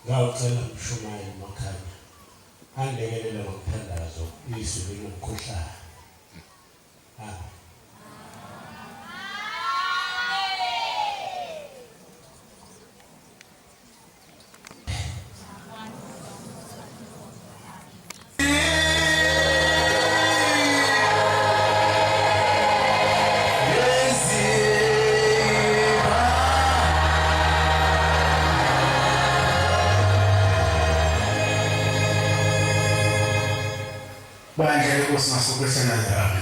ngawucela umshumayeli Makhanya angekelele ngokuthandazo izwi linomkhuhlane. Bandla lenkosi masokwehlana ndaba.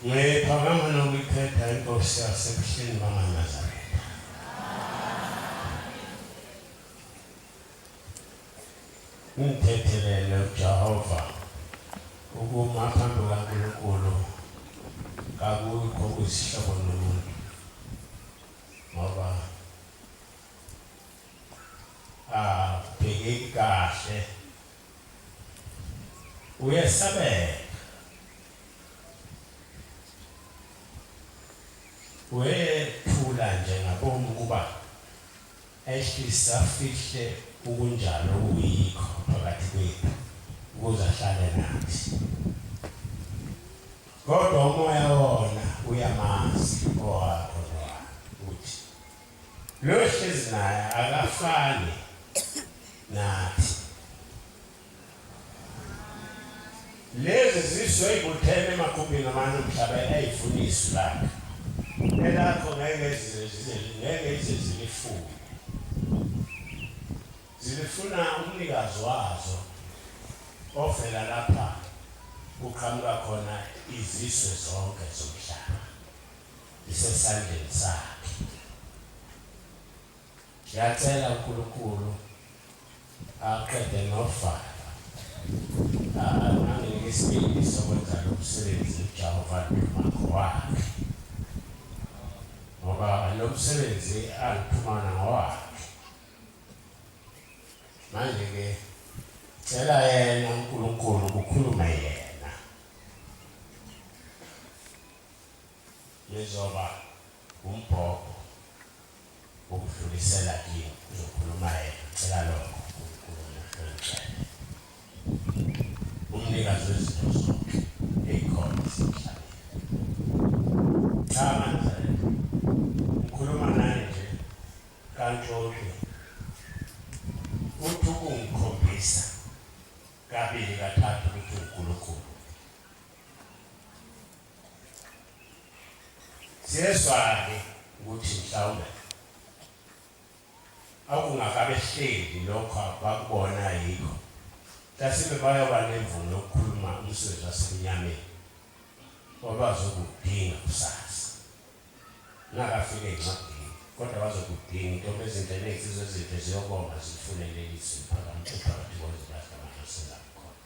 Ngiphakama nokukhetha inkosi yasebuhleni bamaNazaretha. Ngithethelele uJehova ukuma phambi kaNkulunkulu kakukho kwisihlobo nomuntu ngoba bheke kahle uyesabeka wethula nje ngabomu kuba ehlisa fihle ukunjalo uyikho phakathi kwethu ukuze ahlale nathi. Kodwa umoya wona uyamazi owakho ukuthi lo hlezi naye akafani nathi. Lezi ziswe ibuthene emakhumbini amanye omhlaba eyifuniso lakhe. Elakho ngeke zilifune. Zilifuna umnikazi wazo ovela lapha uqhamuka khona iziswe zonke zomhlaba isesandleni sakhe. Ngiyacela uNkulunkulu aqede nofana anginike isibindi sokwenza lo msebenzi uJehova nomakho wakhe ngoba lo msebenzi alithumana ngowakhe. Manje-ke cela yena uNkulunkulu ukukhuluma yena lezoba umbhobho ukudlulisela kini uzokhuluma yena. Cela lokho uNkulunkulu umnikazi wezinto zonke ey'khona esemhlabeni. Cha manje ngikhuluma naye nje kanhlonhle uthi ukungikhombisa kabili kathathu ukuthi uNkulunkulu. Siyezwa-ke ukuthi mhlawumbe akungakabe hleli lokho abakubona yikho. Mhlasibe bayoba nemvumo yokukhuluma umsebenzi wasemnyameni abazokudinga kusasa. Ngakafike encwadini kodwa bazokudinga into ezinto ezinsizwa ezinto ziyokoma zifunele izwi phakathi kwezilahla amasela khona.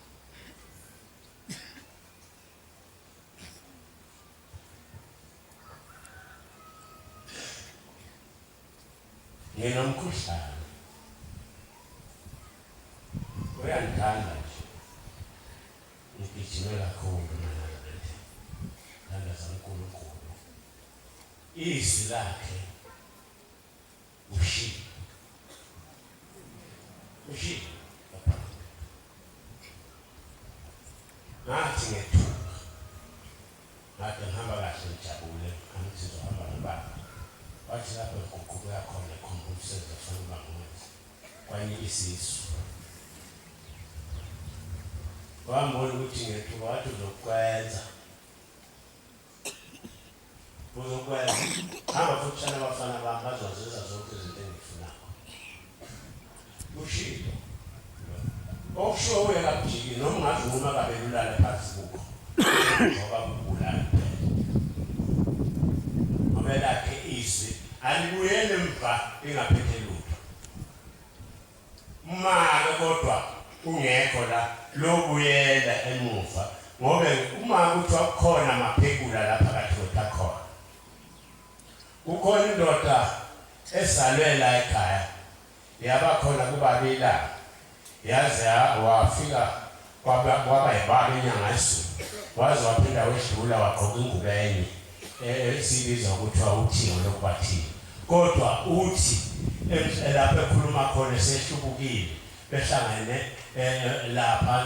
Nginomkhuhlane uyandithanda nje ngigijime kakhulu eNazaretha ndandaza uNkulunkulu izwi lakhe ushilo ngathi ngethuka ngathi ngihamba kahle ngijabule angithi ngizohamba nobaba wathi lapho ngiququka khona ekhomba umsebenzi ofanele uba ngiwenza kwanye isisu wambona ukuthi ngethuka wathi uzokwenza hamba futhi abafana bami bazozenza zonke izinto engifunayo. Ushilo okusho uyakujiki noma ungavuma kabe ulala phansi kukho ngoba kubulala ngoba lakhe izwi alibuyele emva ingaphethe lutho. Uma-ke kodwa ungekho la lobuyela emuva ngoba uma kuthiwa kukhona amaphekula lapha phakathi kwethu kukhona indoda esalwe la ekhaya yaba khona kubabila yaze wafika kwaba yibaba inyanga yesizulu waze waphinda wedlula waqoqa ingubo enye esibiza ukuthiwa uthingo lokubathini kodwa uthi lapho ekhuluma khona sehlubukile behlangene lapha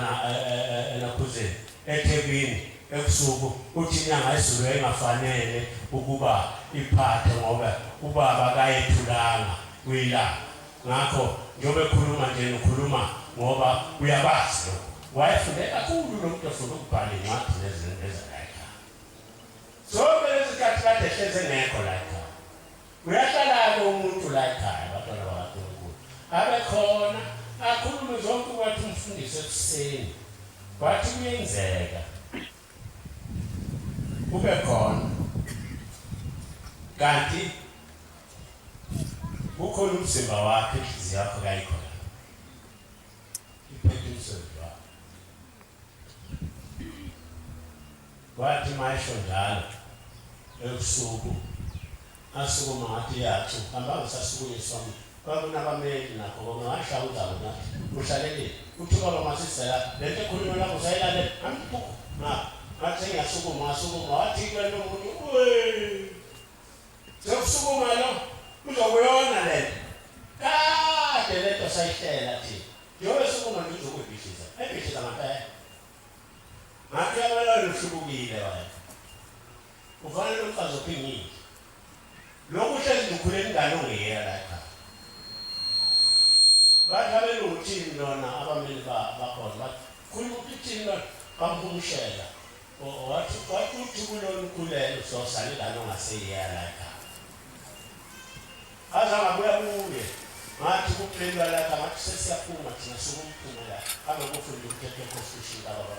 eNakhuzeni eThekwini ebusuku uthi inyanga yesizulu engafanele ukuba iphathe ngoba ubaba kayethulanga kuyilanga ngakho njobe khuluma nje ukhuluma ngoba uyabazi wayefunde kakhulu lo muntu ofuna ukubhala incwadi nezinto ezakayikha sonke lesikhathi kade hleze ngekho la ekhaya uyahlala umuntu la ekhaya abantwana bakaNkulunkulu abe khona akhulume zonke kwathi umfundisi ekuseni kwathi kuyenzeka ube khona kanti ukhona umzimba wakhe inhliziyo yakho kayikhona iphethe umsebenzi wakho wathi mayisho njalo ebusuku asukuma ngathi yathu hamba ngisasukuyiswa kwakunabameli nakho kongasha uzalo nathi uhlalele uthi baba masisela lento ekhulunywa lapho sayilale amphukho ngathi ngiyasukuma wathi kwento umuntu sekusukuma lo uzokuyona lento kade lento sayihlela thi yobe sukuma nje uzokubhishisa ebhishisa ngempela ngathi abelalo uhlubukile wena ufanele umfazi ophingile lokhu hlezi ukhuleni ngalo ngiyela la ekhaya bathi abelunguthini lona abameli bakhona bathi khuluma ukuthini lona bamhumushela wathi uthi kulona ukhulelo sosale ngalo ngaseyela la ekhaya azangabuya kuye ngathi kuphelwa lapha ngathi sesiyaphuma thina sokumphuma la abe kufunda umthetho constitution kaBaba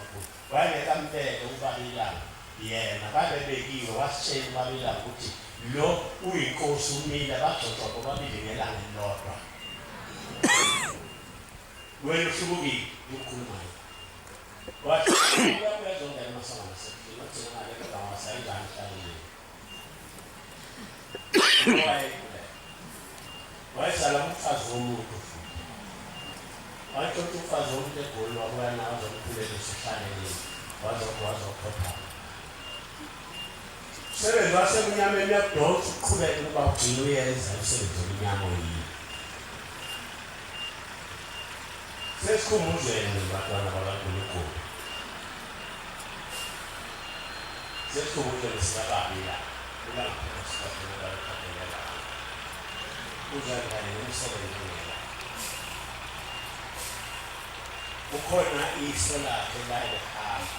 wayekampele ubabelana yena babebekiwe wasitshela ubabelana ukuthi lo uyinkosi umile bagcogcoba bobabili ngelanga elilodwa wena uhlubukile ukukhuluma wathi uyazonda emasangana sekufika thina ngale ngama sayidlana hlalile wayesala umfazi womuntu wathi umfazi womuntu egoli wabuya nawe azokuphulela isihlaleleni wazokhopha umsebenzi wasebunyameni yakudonsa ukuqhubeka ukuba ugcine uyenza umsebenzi womnyama oyini sesikhumuzweni bantwana bakaNkulunkulu sesikhumuzweni sikababila ulangaphetha sikababila bakaphelela uzakale nomsebenzi wena ukhona iso lakhe la ehamba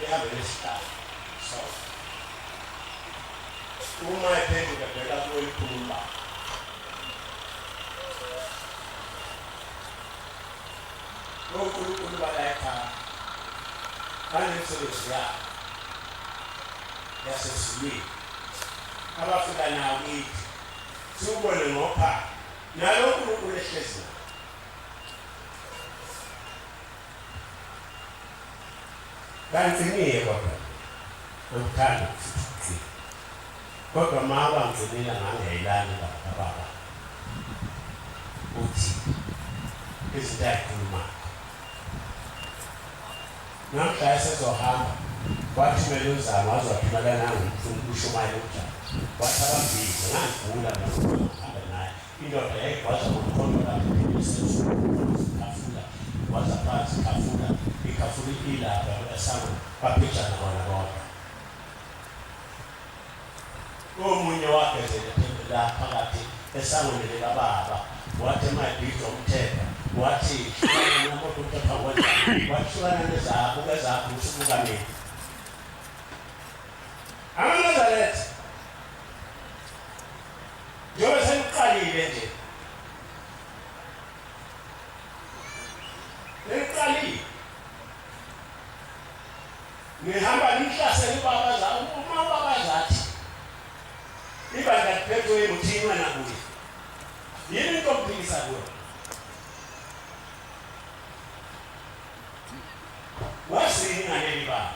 ihambe nesithathu so uma ephenduka phela kulikhuluma uNkulunkulu bayakha banemsebenzi yabo yasesizulwini abafika nawo kithi siubone ngopha nalo uNkulunkulu ehlezi kanti niye kodwa ukuthanda futhi kodwa mawa ngizonela ngangeyilana baba uthi izinto ayakhuluma namhla sezohamba wathi meluzama wazophumela nangumshumayeli unjani wathi abambili ngangigula ngahamba naye indoda yayigwaza ngomkhono kaphefula waza phansi ikhafula ilaba esango baphejana bona bodwa omunye wakhe la phakathi esangweni likababa wathi mayibhido umthetho wathi namoto umthetho wakhe wathwana nezabo bezakho usubukameni amaNazaretha njengoba seniqalile nje ngihamba nimhlasele ubaba zawo uma ubaba zathi ibandla liphethwe emuthinwa nakuye yini into okuphikisa kuyo wasinga neli baba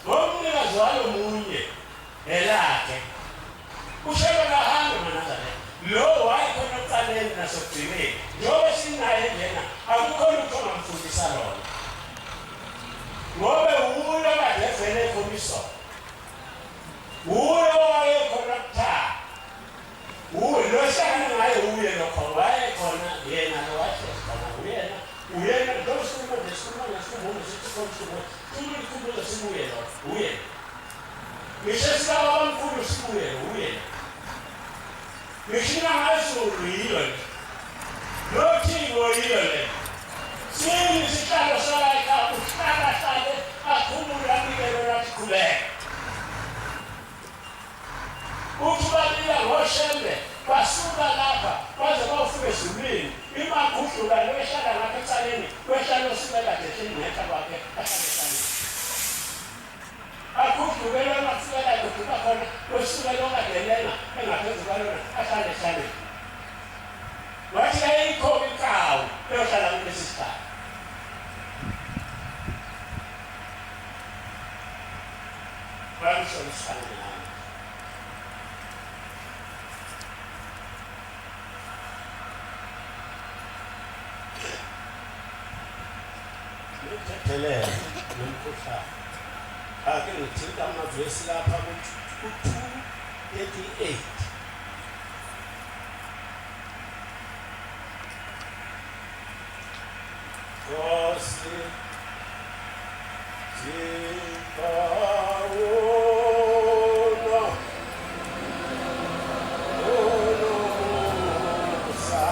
ngomnikazi walo munye elakhe ushebe kahambe maNazaretha lo wayekhona ekuqaleni nasekugcineni njengoba sinaye njena akukho lutho ongamfundisa lona ngoba ulo kade evele ekhomisa ulo wayekhona kuthaka lo hlangana ngaye uye lokho wayekhona yena lo wathi khona uyena lo sikhuluma sithi khona ikhumbuzo sibuye lo uyena ngisho sibaba omkhulu sibuye uye ngisho ngazulu yiyo lo thingo yiyo le sini sihlalo sakhe uhlala hlale akhumula ngikelo lakuqhubeka ukubabila ngoshembe basuka lapha baze bafike ezulwini imakhudlula lehlala ngapha eceleni kwehlalo sibela deshini ngetha kwakhe ahlale akhudlukela makufika kuba khona kwesukela okadelela engaphezulu kwalona ahlale wathi ayikho ikawu eyohlala kulesi sihlalo bayamsho isihlalo nami ngithethelele nomkhuhlane ake ngithinta amavesi lapha ku-2:38 Kosi Zikaona Onosa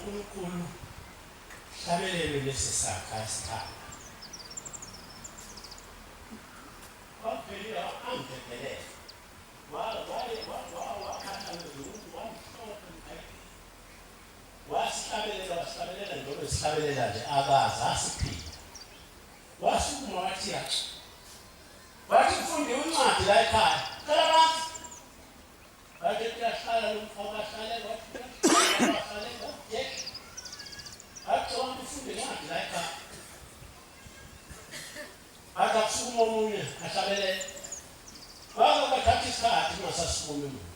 uNkulunkulu hlabelele lesi sakha sithanda waphela angibhekele wasihlabelela njengoba sihlabelela nje akazi asiphila wasukuma wathi mfundi uncwadi la ekhaya cela bantu bathi kuyahlala lo mfakahlale wathi athi ufunde incwadi la ekhaya athi akusukuma omunye ahlabelele bathatha isikhathi kungasasukumi umuntu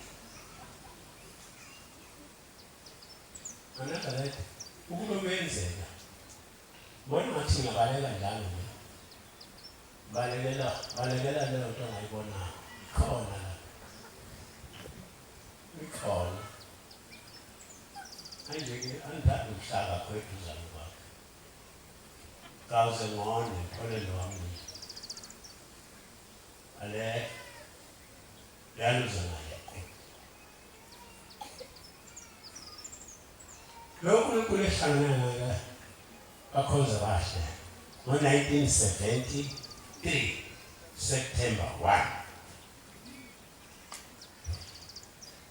anadalete ukuba kuyenzeka bona ngathi ngiyabalela njalo balekela leyo nto ongayibonayo ikhona la ikhona anjeke andidade umhlaka kwethu uzalo kwakhe kawuze ngone mkholelo wami ale yaluza naye lokhu uNkulunkulu ehlangana naye bakhonza bahle ngo-1973 September 1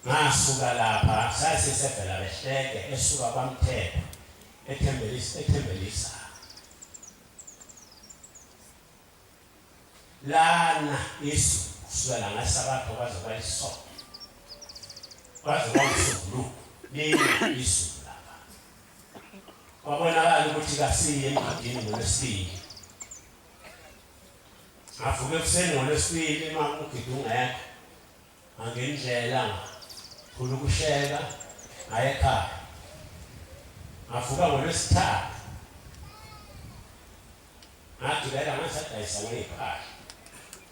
ngasuka lapha sasisevela behleke esuka kwaMthembu ethembelisa lana isu kusukela ngasabatho kwaze kwayisonto kwaze kwayisonto leli isu lapha kwabonakala ukuthi kasiye emgidini ngolwesibili avuke ekuseni ngolwesibili uma umgidi ungekho angendlela ngithula ukusheka ngaye ekhaya ngavuka ngolwesithathu ngagibela ngasadayisa ngey'phahla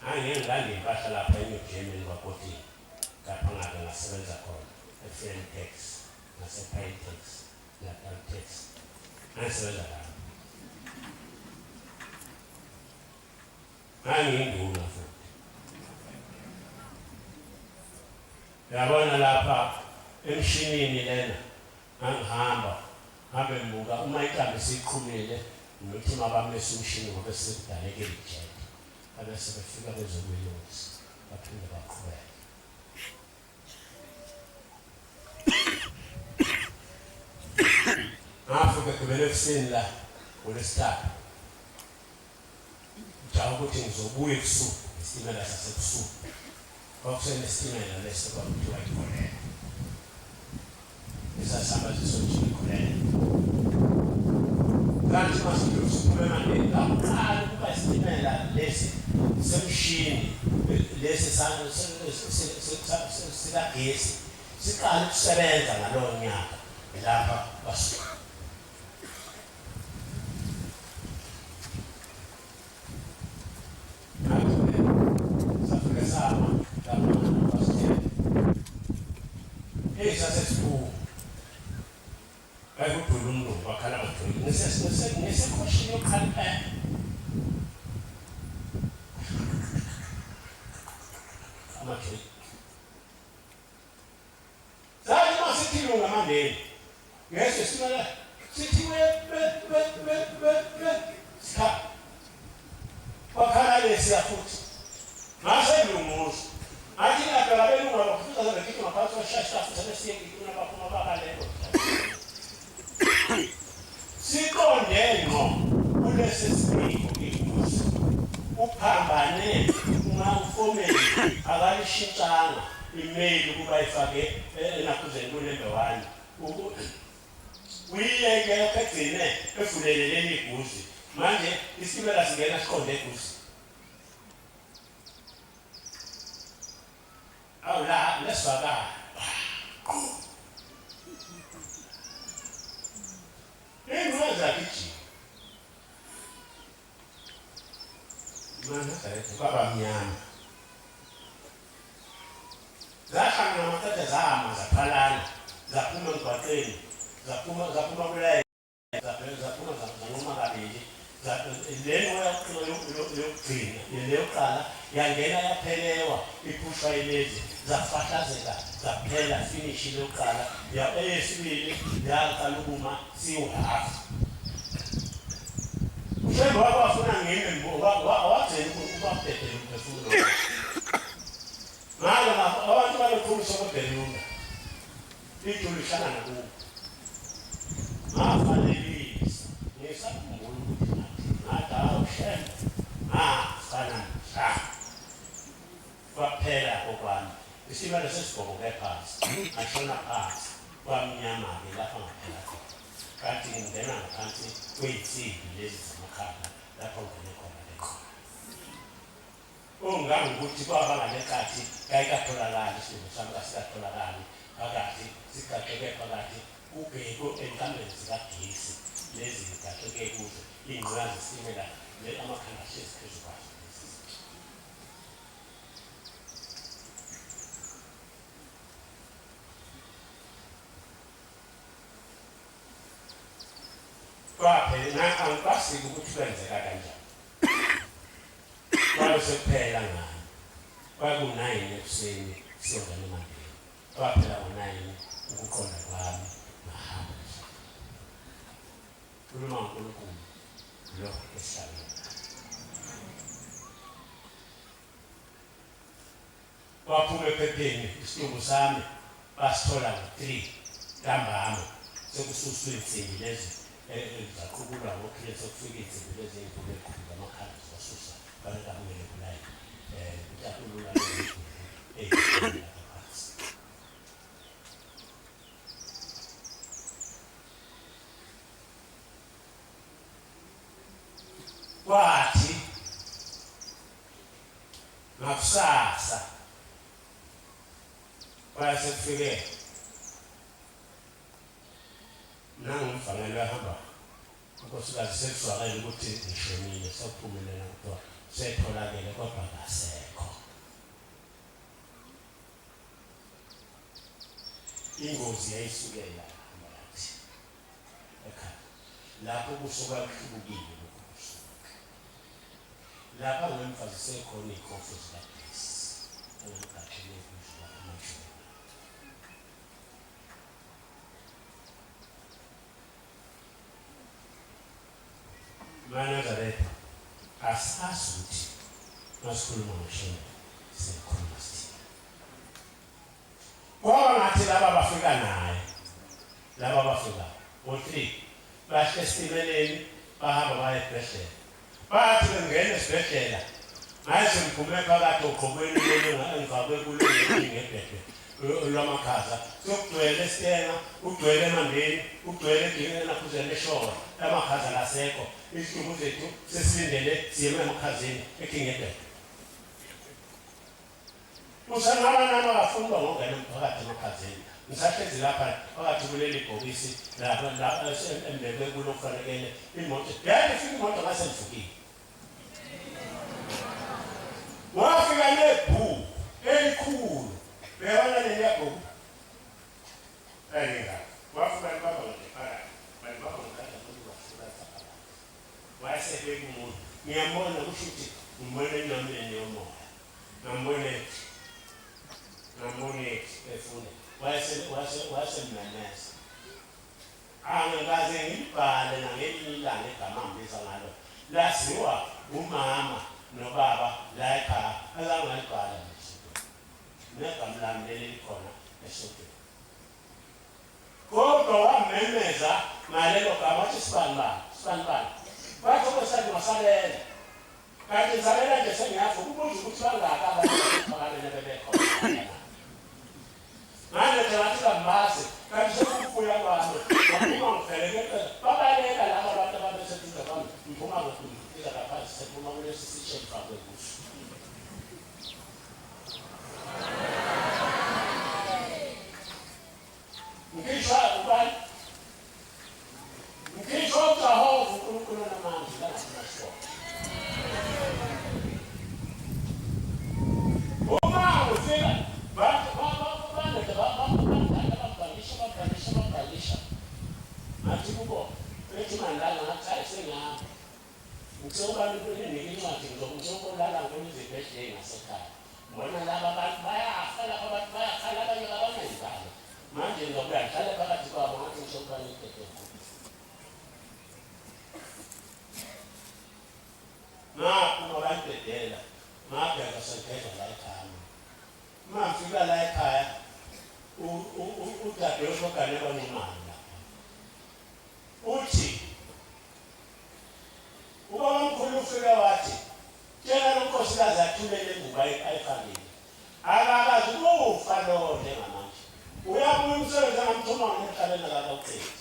angengilanda impahla lapha eNewGerman kwaKotini lapha ngabe ngasebenza khona eFrentex nasePaintex naPaltex ngasebenza lapha ngangiyinduna futhi yabona lapha emshinini lena angihamba ngabe ngibuka uma ikambe siqhumile nokuthi mabamese umshini ngoba sekudaleke ijet abese befika bezokuyilungisa baphinde baqhubeke ngavuka kubele ekuseni la ngolwesithathu njalo ukuthi ngizobuya ebusuku isitimela sasebusuku kwakusenesitimela leso kwakuthiwa iKholera esasihamba zisojile iKholera kanti masiyosukuma emandeni ngakuqala ukuba isitimela lesi semshini lesi sikagesi siqala ukusebenza ngalowo nyaka lapha basuka ngesekhoshini yokukhala amajoyi zathi uma sithilunga amandeni ngese simele sithiwe sikha wakhala lesiya futhi ngaselunguzo athi ngabela belunga bakufuza ngekithi ngaphansi kweshasha futhi besiye ngikuna baphuma babaleko siqonde ngqo kulesi sipho ikuso uphambane uma ufomeni akalishintshanga email ukuba ifake enakuzeni kulembe 1 uyiyeke ekugcine evuleleleni iguzi manje isitimela singena siqonde iguzi awula lesifaka engiwenza kithi mana sayethu kwaba mnyama zahlangana amathatha zama zaphalana zaphuma emgwaqeni zaphuma kulaye zaphuma zanquma kabili leno yokugcina leyokuqala yangena yaphelewa iphushwa ilezi zafahlazeka zaphela finish lokuqala ya eyesibili yaqala ukuma siwuhafu ushemba wafuna ngene watheni ukubabhedela umphefumulo ngalo abantu balokhulisa ukubhelunga ijulishana nakubo ngafanelisa ngisakhumbula ukuthi ngathi awushemba fana kwaphela kokwami isibalo sesigoboke phansi ashona phansi kwamnyama-ke lapha ngaphela khona kanti ngingena ngaphansi kwey'nsimbi lezi zamakhala lapho ngene khona lekhona ungangokuthi kwaba ngalekhathi kayikatholakali isidingo sami kasikatholakali phakathi sigaxeke phakathi kubheko enkambeni zikagesi lezi zigaxeke kuzo iy'ngqola zesitimela amakhanda ahlezi phezu kwazo kwaphela angikwazi ukuthi kwenzeka kanjani kwasekuphela ngani kwaku-9 ekuseni siyongena emandeni kwaphela ngo-9 ukuqonda kwami ngahamba kuluma uNkulunkulu lo esihlabeni kwaphuma ephepheni isitumbu sami basithola ngo-3 ntambama sekususwe insimbi lezi zaqhukulwa ngokhile sekufika insimbi lezi ey'nkulu ey'khulu zamakhala zibasusa bantu abuyele kulayini utakulula ey'nkulu phansi kwathi ngakusasa kwasekufike nangumfanele wahamba unkosikazi sekuzwakele ukuthi ngishonile sekuphumelela kuthiwa setholakele kodwa kasekho ingozi yayisukela hamba yathi ekhaya lapho kusuka kuhlukile lokhu kusuka lapha ngemfazi sekhona iy'khofu zikagesi engagaxele kuzo amajoni Nazaretha asazi ukuthi masikhuluma ngoshemba sikhuluma sithini kwaba ngathi laba bafika naye laba bafika ngo-3 bahle esitimeleni bahamba baye esibhedlela bathi bengena esibhedlela ngaye sengiphume phakathi ogqokweni engifakwe kulo ngebhede lwamakhaza sokugcwele esitenga ugcwele emandeni ugcwele naphuzela eshora amakhaza lasekho isitumbu zethu sesilindele siyeme emakhazeni ekhingedela usangabanani abafunda ngongena phakathi emakhazeni ngisahlezi lapha phakathi kuleli bhokisi embekwe kulo kufanekele imoto yaye ifika imoto ngaselivukile wafika nebhu elikhulu beyabona leli yabhuku ayinga wafika libaba ngepara balibaba ngekhathi abantu bafika phakathi wayesebeka umuntu ngiyambona kusho ukuthi ngibone enyameni yomoya ngambone efuna wayesemnaneza angikaze ngilibhale nangelinye ilanga igama ngibiza ngalo laziwa umama nobaba la ekhaya azangalibhala negama lami leli likhona esodweni kodwa wamemeza ngalelo gama wathi sibanibani bathi okwesati ngasalela kanti ngisalela nje sengiyavuka ubuze ukuthi bangaka abantu bebekhona ngale wathi kambazi kanti sekufuya kwami waphuma ngifeleke babaleka laba abantu ababeseduze kwami ngiphuma ngifika ngaphansi sephuma kulesi sishe ngifakwe kuso ngishwa ubani ngishwa uJehova uNkulunkulu namandla kangasinasho uma ufika babhalisha ngathi kubo ethi mandala ngathi ayisengami Ngithoba ninika incwadi ngizolala ngolizibhedlela ngasekhaya. Mbona laba abantu bayafa, laba abantu bayakhala, abanye abanenzalo. Manje ngizobuya ngihlale phakathi kwabo ngathi ngizokubana ibhedlela. Ngaphuma bayibhedela, ngabheka sengibhedla la ekhaya. Uma ngifika la ekhaya, udadewethu oganelwa nemali lapha. Uthi, ubaba omkhulu ufike wathi, tshela lo nkosikazi athulele ingubo ayifakile. Akakazi ukufa lowo njengamanje. Uyabuya umsebenzi angamthuma ngemhlabeni akakawuqedi.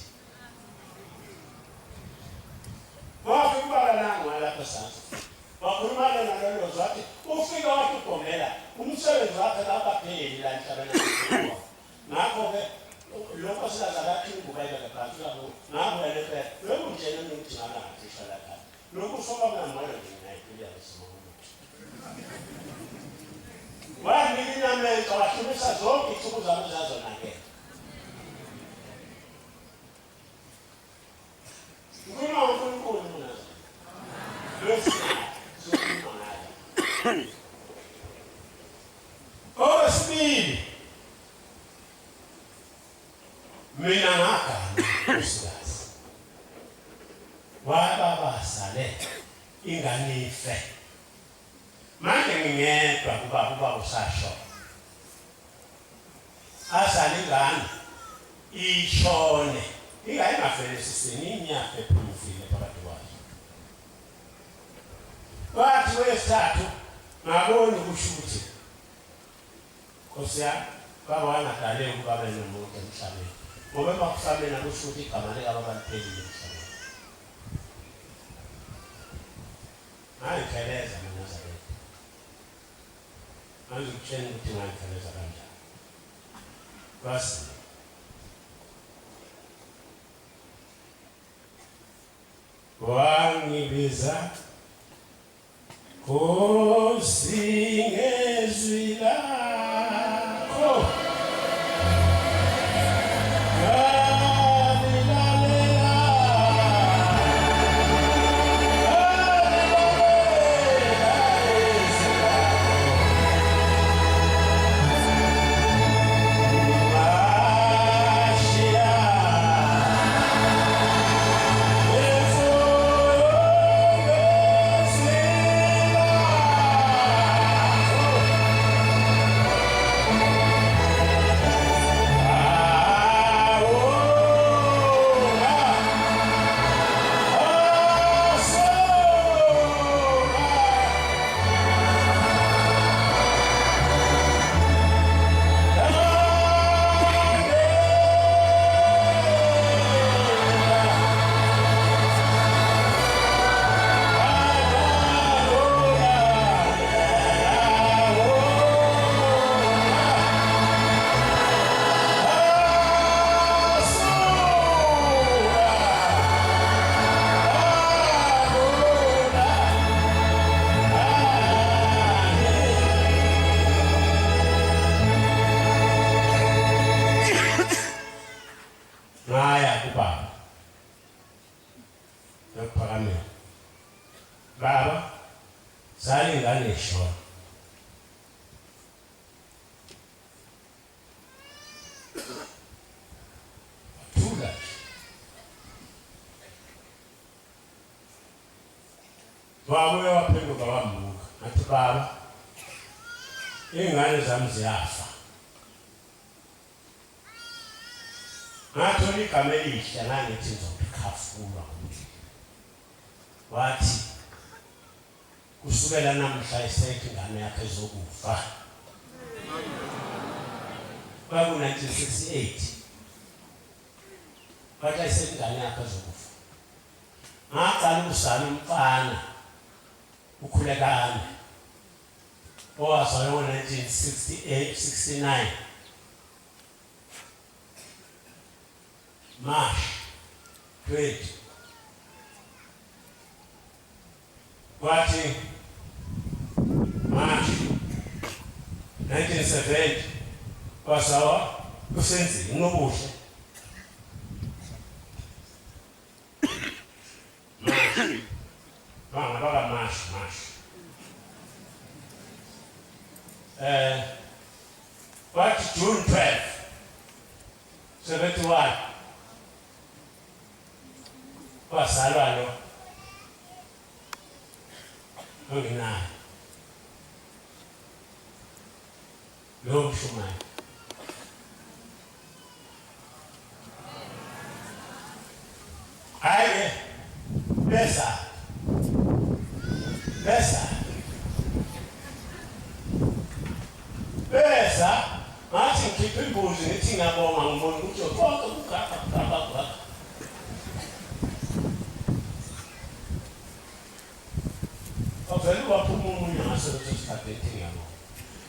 Wafika ubaba nangu ngalapha eSouth. Wakhuluma nalolo wathi ufike wathi uGomela umsebenzi wakhe akapheli la emhlabeni. Ngakho-ke lokho singazakathi ingubo ayibeke phansi lapho ngakho yeleke lokutshela ngidingana ngathisha lapha. Lokhu soba mnamolo nginayiphila esimongolo. Wanika inyameko wahlumisa zonke ithuku zami zazonakela. Ngikuma uNkulunkulu mina. Okwesibili, mina ngagana unkosikazi wababasale ingane ife. Manje ngingedwa kuba usasho asale ingane ishone ingayingafelesisini inyafe ephumufile phakathi kwayo. Wathi wesithathu ngabona ukusho ukuthi Nkosi yami baba wangadaleki ukuba abe nomuntu emhlabeni. Ngoba bakufamela kusho ukuthi igama likababa liphelile emhlabeni. Ngayikheleza mina Nazareth. Ngizokutshela ukuthi ngayikheleza kanjani. Basi wangibiza Nkosi ngezwi lakho Baba, sali ingane ishona. Thula. Wabuya waphenduka wambuka. Athi baba, ingane zami ziyafa. Ngathola igama elihle ngangithi ngizokhafula. Wathi kusukela namhla isekho ingane yakhe ezokufa. Kwaku 1968. Wathi isekho ingane yakhe ezokufa. Ngaqala usana umfana ukhulekane. Owazalwa ngo-1968-69 March 20. Kwathi March 1970 kwasawa kusenzi nobuhle. Mama 21 wazalwa lo ongenayo lo mshumayo hayi besa ngathi ngikhiphe imbuzi ngithi ngiyabonga ngibona ukuthi konke kugaba ovela waphuma umunye ngasoleso sikhathi ethi ngiyabonga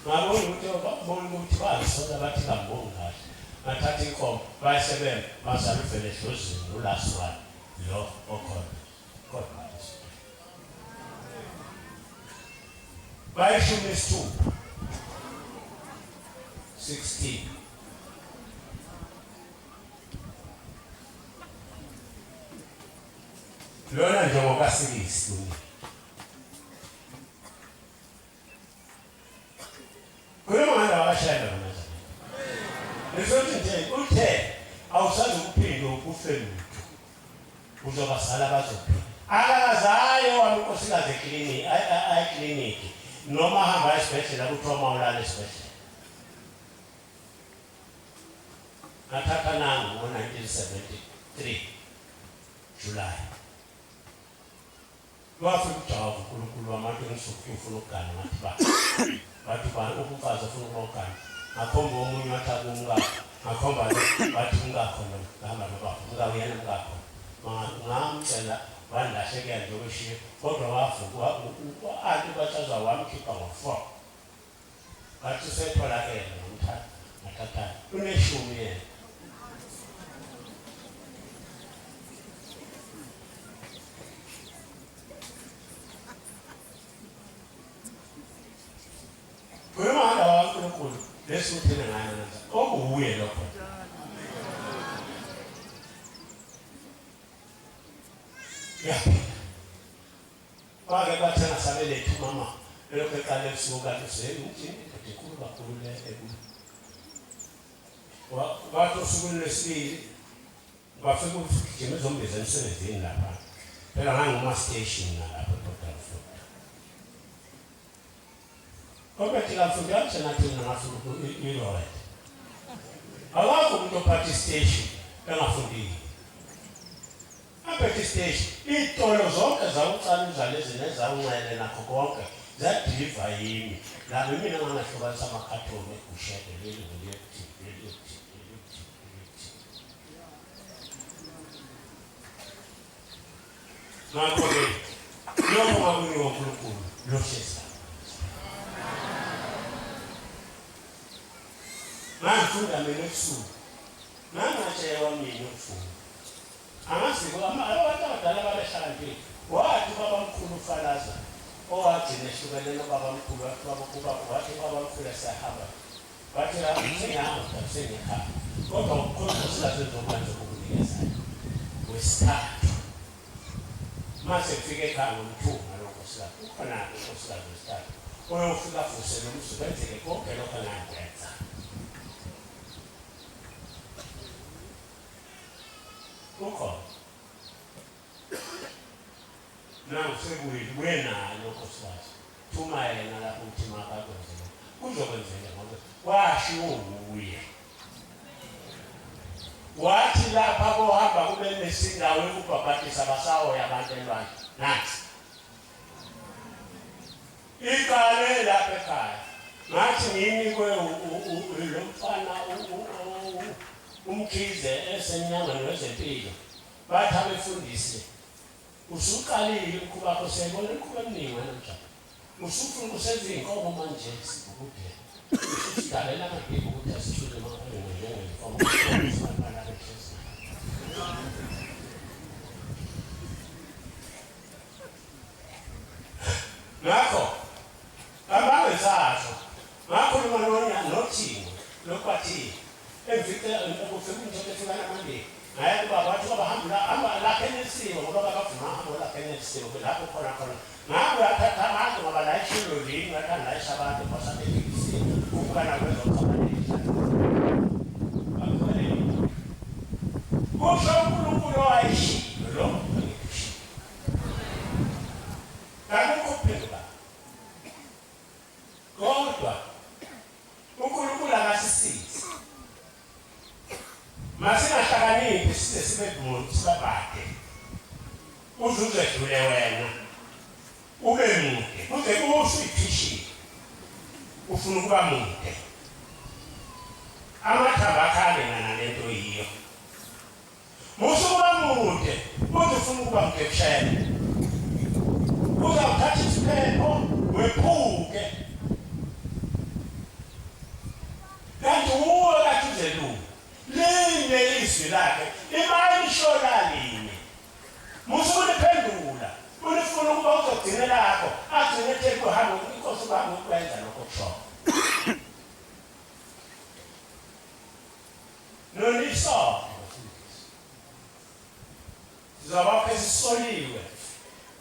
ngabona ukuthi babona ukuthi bayisola bathi ngambongi kahle bathatha inkomo bayisebenza bazala uvele ehlozini ulaswane lo okhona kodwa bayishumi nesithupha 16 lona njengoba silisi kulomanda wabashayela wona lesothi nje uthe awusazi ukuphinde ukufe lutho uzobasala bazophila akazayo wamkosikazi ekliniki noma hamba esibhedlela kuthiwa mawulala esibhedlela nathatha nangu ngo-1973 July wafika uJehova uNkulunkulu wabantu engisukuthi ufuna ukugana ngathi bathi umfazi ufuna ukugana akhomba omunye wathi akumngakho akhomba bathi ungakhona ngihamba nobaba ungawuyena ngakho ngamcela wandahlekela nje okushiya kodwa wavuka anti bathaza wamkhipha ngo-4 bathi setholakele nathatha uneshumi yena kulomanda waNkulunkulu lesikuthele ngayo nazo okuwuye lokho wake kwathena sabelethu mama elokhu eqale ebusuka luseni ukuthi ndikhulu kakhulu le wathi usukwini lwesibili wafika ukugijima ezombezi emsebenzini lapha phela nganguma-station nalapho ePortland kodwa thina mfundi yami senathina ngafuna iloret awakho umuntu ophatha istation engafundile aphethe istation iy'tolo zonke zawucaluza lezi nezawuncele nakho konke zadiliva yimi lami mina ngangahlukanisa amakhathoni egushede leli ngoliyekuthi ngakho-ke lokho ngakuniwa uNkulunkulu lohlesa ngangifunda mina ebusuku nangatshewa mina ukufunda angasiko abantu abadala babehlakaniphile wathi ubabamkhulu uFalaza owagcina ehlukene nobabamkhulu wathi ubabamkhulu esiyahamba wathi sengihamba sengikhaya kodwa ukhulunkosikazi ezokwenza okukunikezayo wesithathu mase kufike ekhaya ngomthunga lonkosikazi ukhona-ke unkosikazi wesithathu oyofika fuse nomsu kwenzeke konke lokho angakwenza ukhona nangu sekuyili wenalo nkosikazi thuma yena lapho uthi makakwenzeke kuzokwenzeka ngoba washiwo nguye wathi lapha bohamba kube nesindawo yokubhabhatisa basahoya abantu elwandle nathi iqale lapha ekhaya ngathi nginikwe lo mfana umkhize esenyangweni wezempilo bathi abefundisi usuqalile umkhuba wakho siyayibona imikhuba eminingi wena njalo usufuna usenza iy'nkomo manje sibukudela ususidalela amagebe ukuthi asithule njengezinkomo ngakho abangezazo ngakhuluma nothini lokwathini emvike kufika umthetho ehlukana amandeni ngaye kuba bathi bahamba lapha enelisiwe ngoba bakavuma hambo lapha enelisiwe lapho khona ngako yathatha abantu ngoba la ishilolini ngathanda layisha abantu basabekisile ukukana kwezokucabanisa kusho uNkulunkulu wayishilo lo ngikushilo akukho phela kodwa uNkulunkulu akasisizi masingahlakaniphi size sibe umuntu sibabade uzuze dlule wena ube mude kuze usiphishi ufuna ukuba mude amathaba akhale nalento yiyo musuba mude uze ufuna ukuba mude kushaya uzawuthatha isiphepho wephuke kanti uwe kathi uzelungu linde izwi lakhe imali isholalini musukuliphendula ulifuna ukuba uzogcine lakho agcine ethi kuhamba inkosi ubanga ukwenza lokho kusho noniso sizaba phezulu soliwe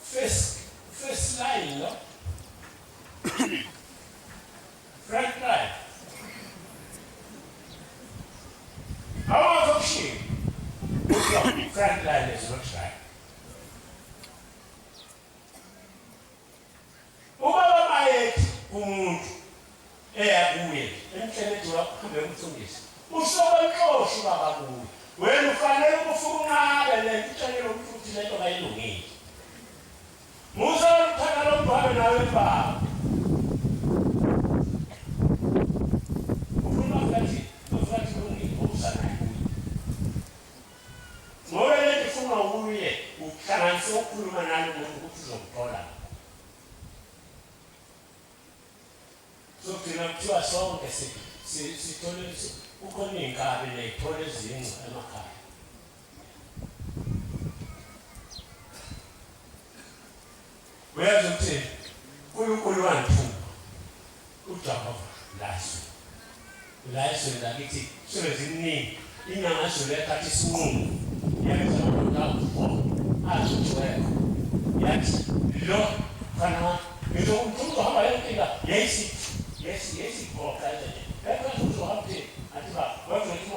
first line no front line how much of she front line is not right ubaba mayethi umuntu eyakuye emhlabeni wakuhambe umfundisi usobenhlosho baba kuye wena ufanele ukufuna le ntshelo lokuthi lento bayilungile musa uthanda lo mntwana nawe baba ufuna ukuthi lungile usana ngoba le ufuna ukuye ukuhlanganisa ukukhuluma nalo umuntu ukuthi uzomthola sokugcina kuthiwa sonke sithole ukhona iy'nkabi ney'thole ezincu emakhaya uyazi ukuthi uNkulunkulu wanthuba uJehova layiso lakithi sebe ziningi inyanga ezolekhathi isinqumo yakenza amadoda akufona azothiweko yathi lo fana ngizokuthunga hamba yonkinga yesibhoka ekwazi uzohambe athi ba wazothi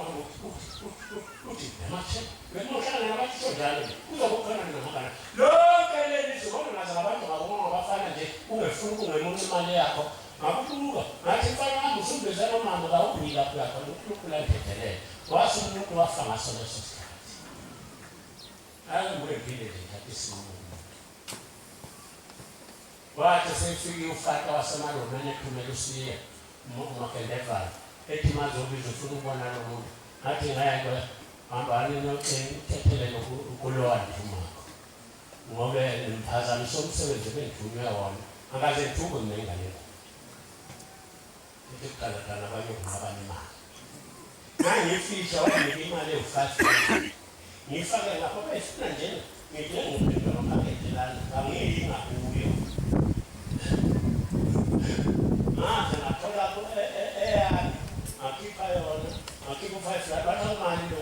uthi mache bemohlangana nabantu njalo uzokukhona nahambana lonke leli zibona ngaze abantu ngabona abafana nje ungefuni kungemunye imali yakho ngakuluka ngathi mfana wami usumbezana mama la ubila yakho lokukula ngedelele wase umuntu wafanga sona leso sikhathi ayimuphinde nje ngathi simumuntu wathi sefike ufaka wasemalomane ephumela usiya umakendevana ethi mazobiza ufuna ukubona lo muntu ngathi ngayake hambani nothethelele ukulowa ndimako ngoba niphazamisa umsebenzi ebengithunywe wona angaze ngithuke mnengane ethi kuqalaqala bayokungqabana imali nangifisha wanika imali ewu-5 ngiyifake ngapho befuna njena ngidle ngiphendula ngaphakedelana angiyingakuyo manje nathola eyani ngakhipha yona ngakhipha u-5 bathi imali lo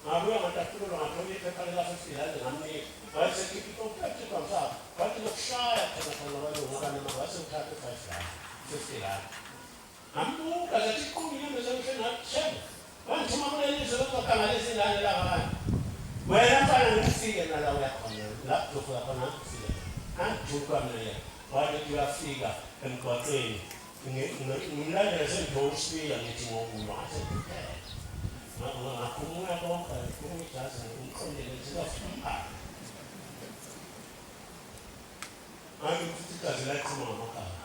ngabuya ngathathulo ngathola iphepha lika-50 ngamnika wayesekhipha itopethi kwamsapho wathi nokushaya khona khona balungu abanema wasewuthatha u-50 ngambuka zathi iqumile mesekushe nakushebe wangithuma kulelizwe lokuzokhangala izingane lakabani wena mfana ngifike nala uyakhona lapho uzofika khona ngifike angijukwa mina wathi kuyafika emgwaqeni ngimlandela sengithola usiya ngithi ngokuba ngasephela ngakhumula konke kungijazi ngiqondele zikafuna futhi igazi lathuma ngamakhala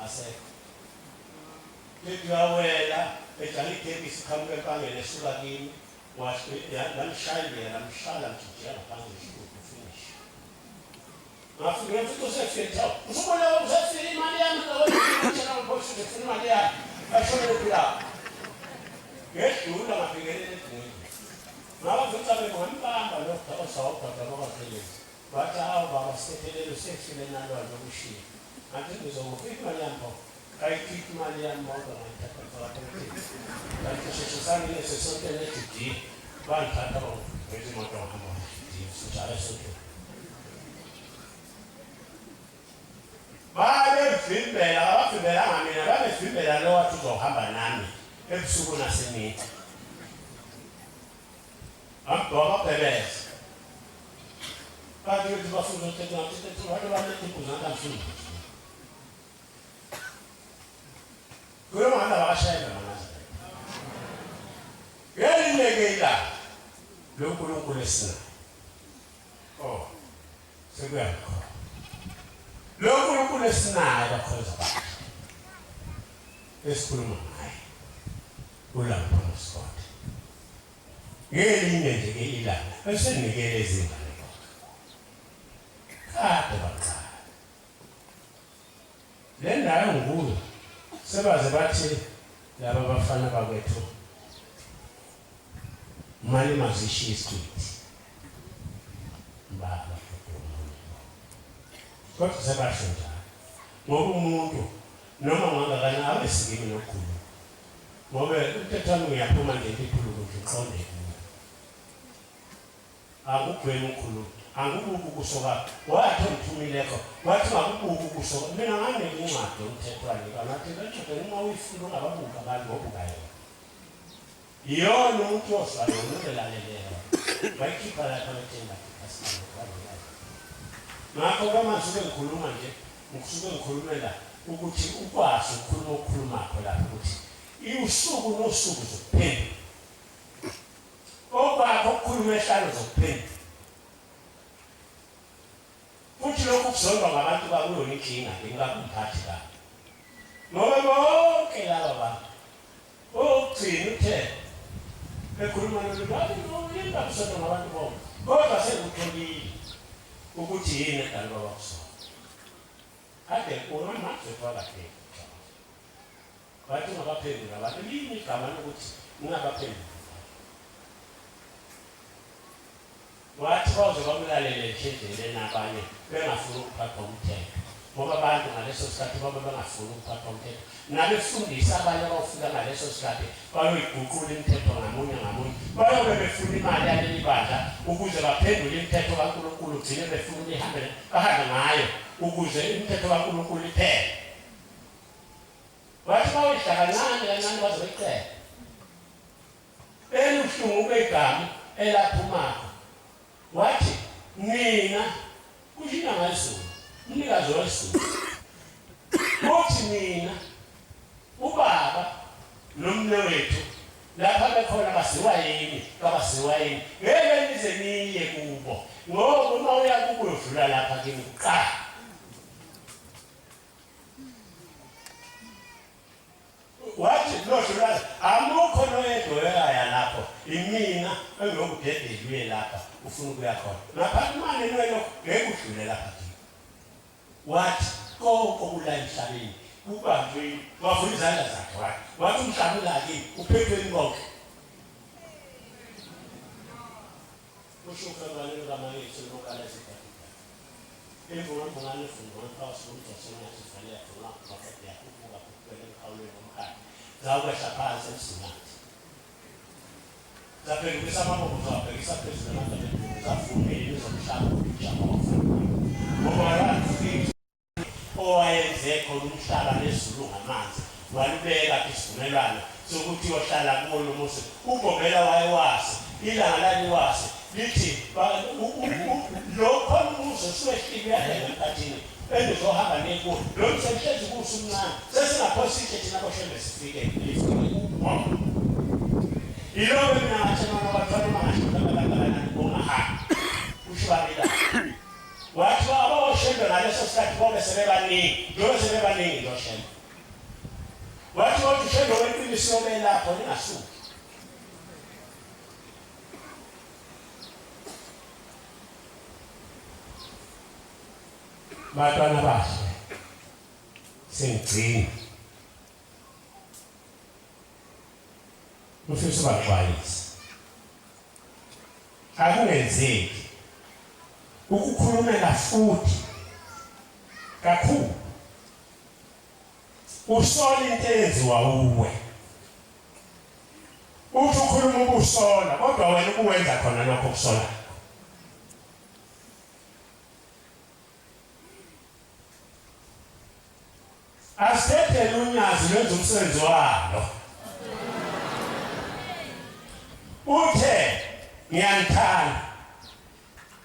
asekho Kuyawela ejali itekisi iqhamuka empangeni esuka kimi lamshayela mjijela ngaphansi eshuku finish ngafike futhi usefika usubona usefika imali yami ngawena ngiboshe ngifuna imali yami ashone lapha ngedlula ngafikelele edini ngaba futhi abe ngambamba lokho osawubhada bakaphelezi wathi hawu baba sithethelele usefile nalwa lokushiya ngathi ngizokufika imali yami kayikhipha imali yami bonke ngayithatha phakathi kanti sheshesane nesesonke ne-D bangithatha ngezimoto ngahamba D sijale sonke babevimbela abavimbelanga mina babevimbela lo wathi uzohamba nami ebusuku nasemini Ambhaka bebeza. Kanti ukuthi bafuna ukuthetha ngathi wale balethe impuzana mfundo. Kuyo manje abashayela manje. Yelineke ila. Lo nkulunkulu esina. Oh. Sekuyakho. Lo nkulunkulu esinayo bakhoza bakhe. Esikhuluma ngaye. Ulapha uScott. Yelinye nje ke ilanga. Esenikele izingane kodwa. Kade baqala. Le ndawo nguyo. Sebaze bathi laba bafana bakwethu mali mazishiya street. Baba kodwa sebasho njalo. Ngoba umuntu noma ngangakana abesikimi nokhulu. Ngoba uthethana uyaphuma ngempilo nje uqonde kuyo. Akugwema ukhulu. Angubuku kusoka wathi ngithumileko wathi makubuku kusoka mina ngane incwadi umthethwane kanathi lencwadi noma uyifunda ngababuka abantu obukayo iyona umuntu osala unolaleleyo bayikhipha lapha ethemba asibona ngakho kwamanje ngikhuluma nje ngikusuke ngikhulumela ukuthi ukwazi ukukhuluma lapha ukuthi usuku nosuku zokuphela okwakho ukukhuluma ehlalo zokuphela futhi lokhu kuzondwa ngabantu bakuyona inkinga ngingakuphathi la ngoba bonke laba bantu ogcina uthe ekhuluma nolwazi noyinda kusondwa ngabantu bonke kodwa sekutholile ukuthi yini edala baba kusona ade uma manje phakathi bathi ngabaphendula abantu yini igama lokuthi ngingabaphendula wathi bazobamlalele nje nabanye bengafuna ukuphatha umthetho ngoba abantu ngaleso sikhathi baba bengafuna ukuphatha umthetho nabefundisa abanye abafika ngaleso sikhathi bayoyiguqula imithetho ngamunye bayobe befuna imali yaleli bandla ukuze baphendule imithetho kaNkulunkulu ugcine befuna bahambe ngayo ukuze imithetho kaNkulunkulu iphele wathi bayoyidla kancane bazoyiqeda eluhlungu kwegama elaphumako wathi mina kushina ngayizulu umnikazi wesulu uthi mina ubaba nomnewethu lapha bekhona basiwayini ngeke nize niye kubo ngoba uma uya kubo udlula lapha kimi kuqala wathi lodlula amukho noyedwa lapho imina engiyokudedela lapha ufuna ukuya khona lapha imali noyo ngeke udlule lapha wathi konke kula emhlabeni kubanjwe wavula izandla zakhe wathi umhlabula ke uphethwe inkonke ushuka balelo kamayethu lokala sibhathi emvula ngane fundo phakathi komthethwana sifanele khona bakade yakubuka kuphela ekhawulweni omkhaya zakwehla phansi emsingathi zaphelisa amaboko zaphelisa phezulu namathathu zafumile izomhlaba ujama ngoba owayenzekho umhlaba nezulu ngamanzi walubeka isivumelwano sokuthi yohlala kuwo nomusa ugobela wayewase ilanga laliwase lithi lokho umuzo siwehlile yakhathini endizohamba neko lo msebenzi kusumncane sesingaphosile thina koshembe sifike ilobe mina ngathana nabathana mangashaka bongaha ushwabela wathi abawoshembe ngaleso sikhathi bonke sebebaningi loshembe wathi ushembe wempilo siyobe lapho ningasuki batwana bahle sengcini ufisa baxwayisa akungenzeki ukukhulumela futhi kakhulu usola into eyenziwa uwe uthi ukhuluma ubusola kodwa wena ukuwenza khona lokho kusola asethe unyazi lwenza umsebenzi walo uthe Ngiyanithanda.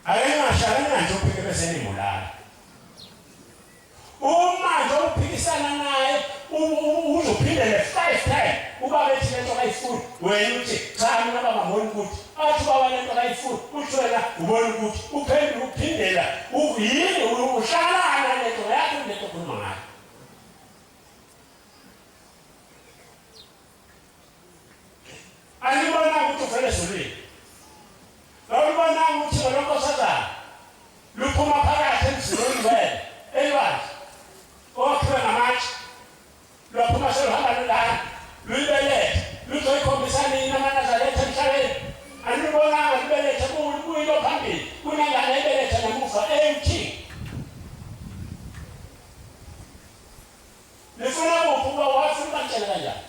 Ake ngashaya manje uphike bese nimulala. Uma nje uphikisana naye uzophindele 5 times uba bethi lento kayifuni wena uthi cha mina baba ngibona ukuthi athi baba lento kayifuni uthi wena ubona ukuthi uphendula uphindela uyini uhlala lento yakho lento khuluma ngayo. Alibona ukuthi uvele ezulwini. Alibona ukuthi lokho sazana luphuma phakathi emzini wena elwazi. Okho ngamathi lophuma seluhamba lolana luyibelethe luzoyikhombisa nini amanazarete emhlabeni. Anibonanga libelethe kuyilo phambili kunengane ebelethe namuva eyuthi lifuna kuphi uba wafuna ukutshela kanjani.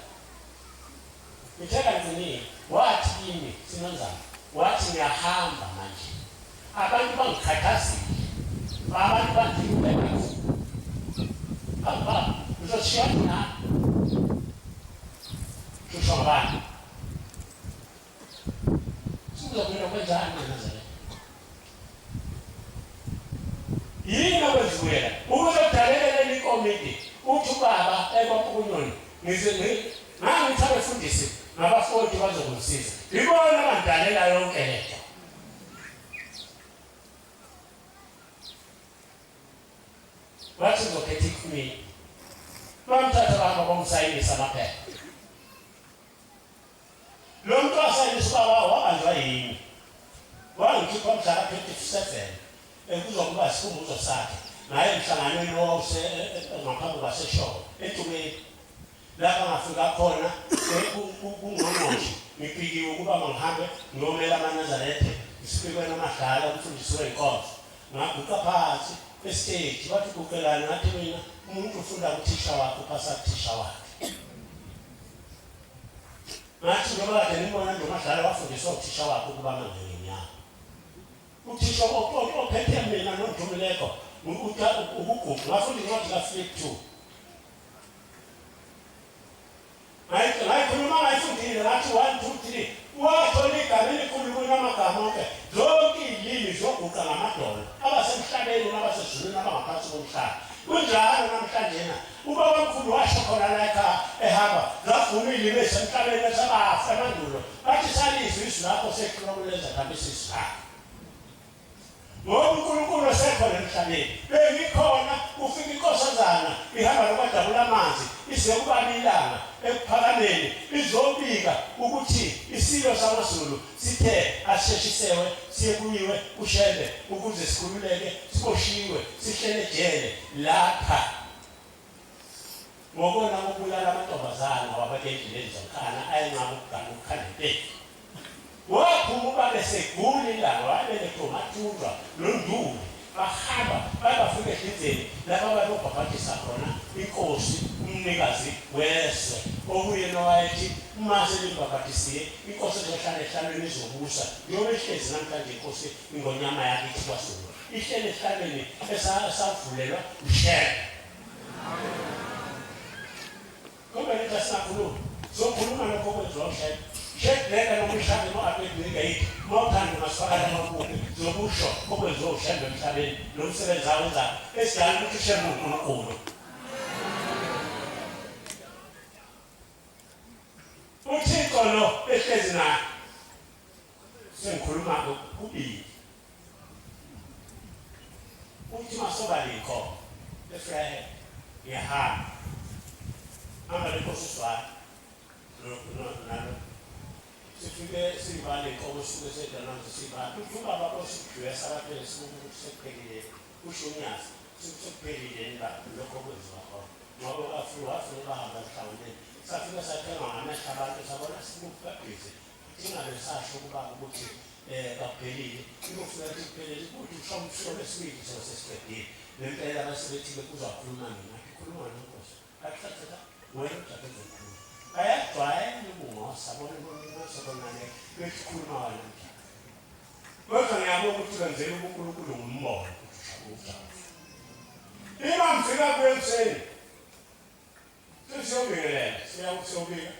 Ngitheka nzini wathi kimi Sinozana wathi ngiyahamba manje abantu bangikhathazile abantu bandikubeka Apa, uzoshiya na tushabani sizo kwenda kwenzani Nazareth yini okwenziwela ukuzodalela ikomiti uthi baba ekwaPhukunyoni ngize ngithabe fundisi nabafundi bazokusiza ibona abandalela yonke lento wathi ngokhethi kimi bamthatha baba bomsayinisa amaphepha lo muntu asayinisa baba wabanjwa yini wangikhipha mhla ka 27 kuzokuba isikhumbuzo sakhe naye emhlanganweni wose ngaphambi kwaseshoko eThumeni lapha ngafika khona kungqongqoshe ngipikiwe ukuba ngihambe ngiyomela amaNazaretha isipikwe namadala umfundisi wenkonzo ngaguqa phansi estage bathi kukelana ngathi mina umuntu ufunda uthisha wakhe uphasa uthisha wakhe ngathi ngoba kade nibona nje umadlala wafundiswa uthisha wakhe ukuba mangenyanga uthisha ophethe mina noNdumileko ukuguqa ngafunda incwadi kaFilip 2 ngayikhuluma ngayifundile ngathi 1 2 3 wathola igama elikhulu kunamagama onke zonke izilimi zoguqa ngamadolo abasemhlabeni nabasezulwini abangaphansi komhlaba kunjalo namhlanje na ubaba omkhulu washo khona la ehamba zafuna izilimi esemhlabeni esabafa emandulo bathi salizwe izwi lakho sekhuluma kulenza kabisisi ngoba uNkulunkulu osekhona emhlabeni bengikhona ufika inkosazana ihamba nokwadabula amanzi ize kuba ilanga ekuphakameni izobika ukuthi isilo samaZulu sithe asheshisewe siyekuyiwe ushebe ukuze sikhululeke siboshiwe sihlele ejele lapha ngokona ukubulala amantombazana wabakendleleni zomkhana ayenqaba ukugana ukukhandepeki waphuma uba beseguli la wabelekho mathunjwa nonduli bahamba bayafika ehlizeni lapha bayobhabhathisa khona inkosi umnikazi weswe okuyena wayethi uma selibhabhathisiye inkosi ezohlala ehlalweni izobusa yobe ihlezi namhlanje inkosi ingonyama yakhe ithi kwaSulu ihlele ehlalweni esavulelwa ushebe ngoba lento sinakhuluma sokhuluma lokho kwenziwa ushebe Shekhleka nomhlaba noAbednego mawuthanda masifakala amabuku zokusho okwenziwa ushembe emhlabeni nomsebenzi awenza esidala ukuthi ushembe uNkulunkulu uThixo lo ehlezi naye sengikhuluma kubili uthi masoba likho efrehe yahamba amba lenkosi uswala no sifike sivale inkomo suke sedana sivale ukuba babo sikhiwe sabaphele sikuphelile ushunyazi sikuphelile lokho kwenziwa khona ngoba afuna bahamba mhlawumbe safika sathenga ngamehla abantu sabona sikubhabhize ingabe sasho ukuba ukuthi kaphelile ukufika kuphelile ukuthi ushamsholo lesibili sesibhedile lempela abasebethile kuzakhuluma mina ikhuluma nonkosi akuthatha wena uthathe ayajwayele ubungosa bona sobonane besikhuluma wena kodwa ngiyabona ukuthi kwenzela uNkulunkulu ngumbono ima mfika kwemseni sesiyobingelela siyawusiyobika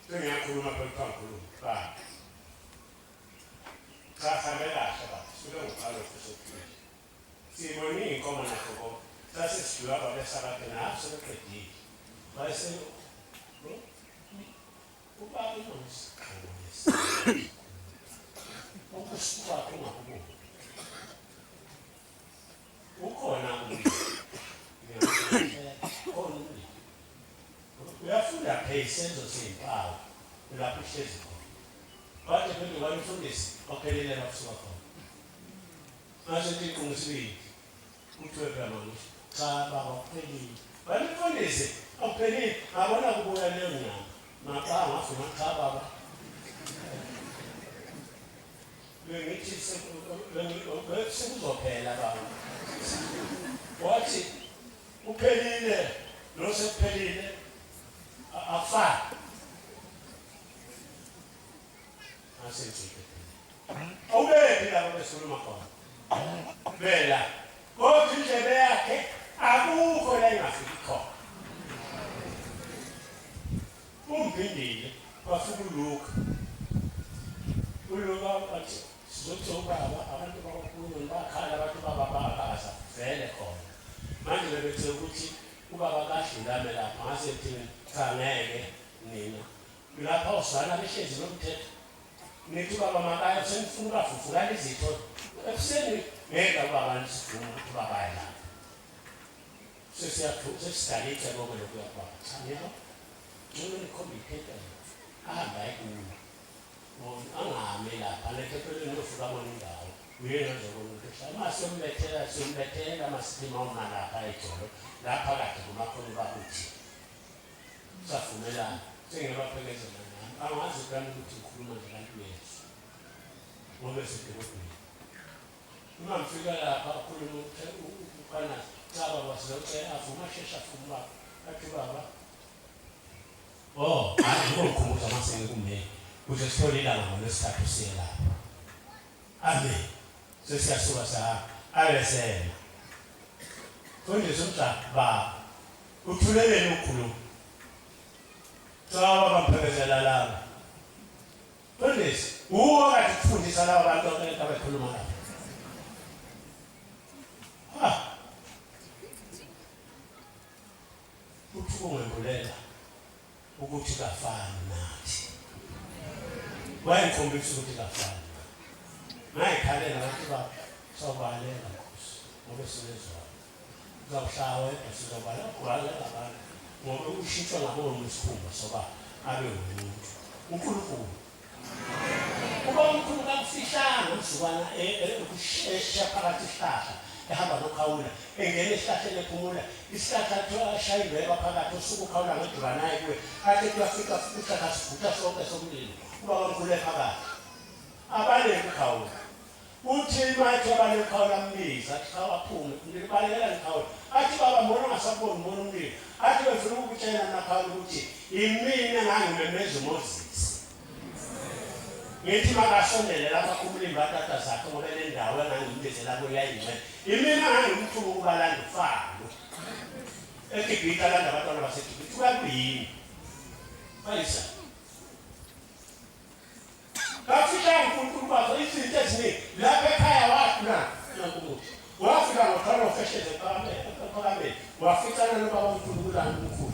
sengiyakhuluma phambi ba sasambela kahle sifike ngoqala ukusokuphila sibone inkomo nakho sasisijuka babesabakhe naso sebeqedile bayise ubaba unosi ukusuka kungakubo ukhona uyafunda isenzo seyimpawu lapho uhlezi khona kodwa phela wayefundisi ophelele lapho khona mase iqinqo sibili kuthiwe phela manje cha baba kuphelile bayifundise ophelile abona kubuya leyo nyama mabanga afuna cha baba bengithi sekuzophela baba wathi uphelile lo sekuphelile afana asentsike awubephi lapho besuluma khona bela kodwa indlebe yakhe akukho la ingafiki khona umphindile wafika uLuka wathi sizothi ubaba abantu bakuyo bakhala abantu bababakaza vele khona manje bebethe ukuthi ubaba kahlulame lapha ngase thina cha ngeke nina lapha usana behlezi nomthetho nithi baba makaya senifuna ukufufukana izitho ekuseni ngeke ubaba nisifuna ukuthi babaye lapha sesisidalite konke lokhu yakubaba cha yebo ngeke nikhombipheka ahamba ekuni angahame lapha lephepheleni lofika bona indawo uyengazobona ukuthi masiyombethela masithima uma lapha ejolo lapha kade kumakhona bakuthi savumelana sengebaphekezela nami angazi kani ukuthi ngikhuluma nje kanti uyezwa ngoba esedolobheni uma ngifika lapha akhuluma ukana caba basizocela avuma shesha afuma athi baba ngomkhumbuza masenge kumele ukuthi sithole ilanga ngolwesithathu siye lapha amen sesiyasuka sahamba abesena Fundisa umntwana baba uthuleleni ukukhuluma Sawa bamphezela laba Fundisa ukade kufundisa laba bantu okade abakhuluma lapha Ukungembuleka ukuthi kafani nathi wayekhombisa ukuthi kafani ngayikhalela ngathi baba sobalela Nkosi ngoba sinezwa uzawuhlawa sizobala kwalela abantu ngoba ushintshwa ngabona isikhumba soba abe umuntu uNkulunkulu uba uNkulunkulu kakufihlanga umzukwana ukushesha phakathi isihlahla ehamba nokhawula engene esihlahleni ephumula isihlahla ashayibeka phakathi usuku khawula ngedibanaye kuwe athi kuyafika isihlahla sivutha sonke somlilo uba uNkulunkulu phakathi abale ekhawula uthi imathi abale ekhawula mbiza athi khawaphume ngilibalekela ngikhawula athi baba mbona ngasaboni mbona umlilo athi befuna ukutshela nakhawula ukuthi imina ngangimemeza uMoses ngithi makasondele lapha kumlimi batata zakhe ngoba le ndawo engangimlizela kuyo yayingcwele imina ngangimthuma ukubalanda ufalo eGibhithe landa abantwana baseGibhithe kuyini bayisa kafika uNkulunkulu bazo izinto eziningi lapha ekhaya wathula nankumuthi wafika ngothanda ufesheze ePhakameni wafikana nobaba uNkulunkulu uNkulunkulu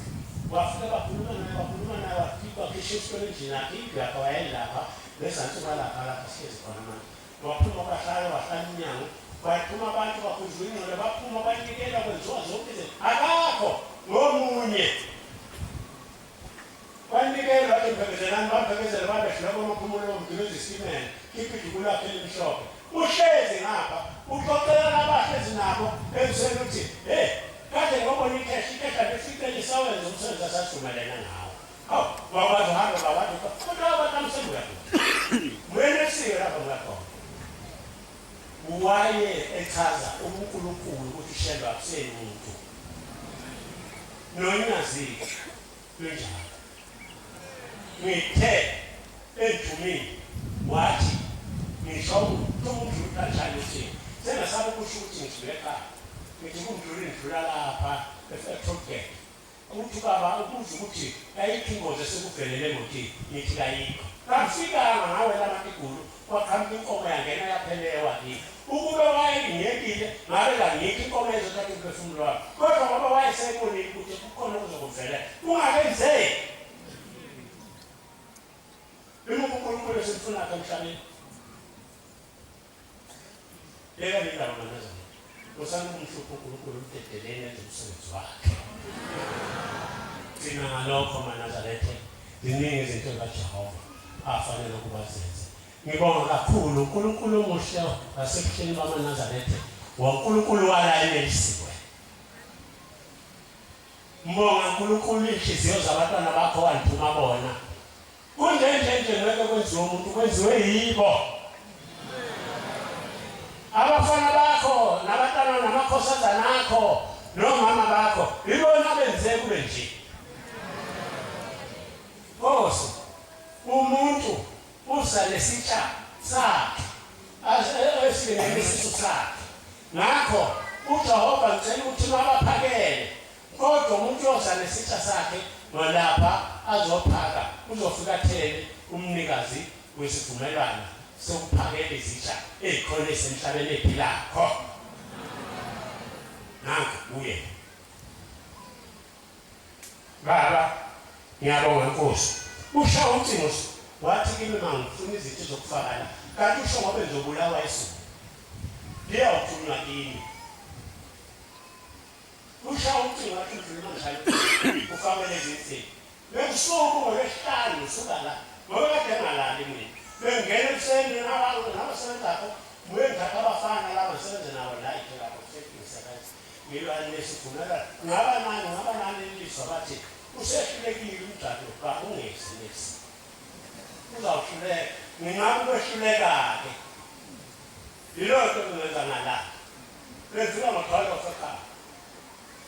wafika bakhuluma naye wafika kisho isikoleni akhe lapha wayelapha lesantu balapha lapha sihlezi khona manje waphuma bahlala wahlala iminyango baphuma abantu bakhuzwa ingcolo baphuma banikela kwenziwa zonke izinto akakho ngomunye banikela bathi mphekezelani bamphelekezela babeshila komaphumulo womgibezi isimene khiphi kulapha elimhlophe uhlezi ngapha uxoxela nabahlezi nabo ebuseni ukuthi kade ngobona ikheshi lefikele sawenza umsebenzi asashumayelana ngawo wakwazi uhamba bawathi kodwa abantu amsebuya mwene sike lapha ngakhona waye echaza uNkulunkulu ukuthi shelwa kusemuntu nonyazike kunjalo ngithe edumini wathi ngisho umuntu kanjalo ukuthi sengasabe kusho ukuthi ngibeka ngithi kumdluli ngidlula lapha eFortgate ukuthi baba ukuze ukuthi ayikho ingozi sekuvelele ngokuthi nithi kayikho kafikanga ngawe lamatigulu kwaqhamuka inkomo yangena yaphelewa kini. Ukube wayengiyekile ngabe ngangikho inkomo ezothatha umphefumulo wakhe. Kodwa ngoba wayesebonile ukuthi kukhona okuzokuvela kungakenzeki. uNkulunkulu esifuna emhlabeni. Leka indaba manazana. Usana umhlupho uNkulunkulu umdedeleni umsebenzi wakhe. Thina ngalokho maNazaretha ziningi izinto kaJehova afanele ukuba zenze. Ngibonga kakhulu uNkulunkulu omuhle ngasebuhleni bamaNazaretha. WuNkulunkulu wala emelisiwe. Mbonga uNkulunkulu inhliziyo zabantwana bakho wanithuma bona. Kunjenje ngeke kwenziwe umuntu kwenziwe yibo. Abafana bakho nabantwana namakhosazana akho nomama bakho ibona benze kube nje. Kosi umuntu usale sitsha sakhe asibenesisu sakhe. Ngakho uJehova ngicela ukuthi mabaphakele kodwa umuntu osale sitsha sakhe ngolapha azophaka uzofika thele umnikazi wesivumelwano sokuphakela izitsha ezikhona esemhlabeni ephilakho. Nanku uye Baba ngiyabonga Nkosi. Usha ucingo wathi kimi mangifuna izinto zokufakala kanti usho ngoba ngizobulawa esuku. Liyawuthuma kimi. Usha ucingo wathi ngifuna manje ufakele izinto. Bekusuku ngolesihlanu sukala ngoba kade ngalali mina. Bengena ebuseni nabasebenzayo ngiyengithatha abafana laba ngisebenze nabo la ikhela kusekhisa kathi ngilwane nesifunela ngaba nani ilizwa bathi usehlulekile umjado ungezi nesi uzawuhluleka ngingabe kwehluleka-ke yilonto ngenza ngala lenziwa ngothwala wasekhaya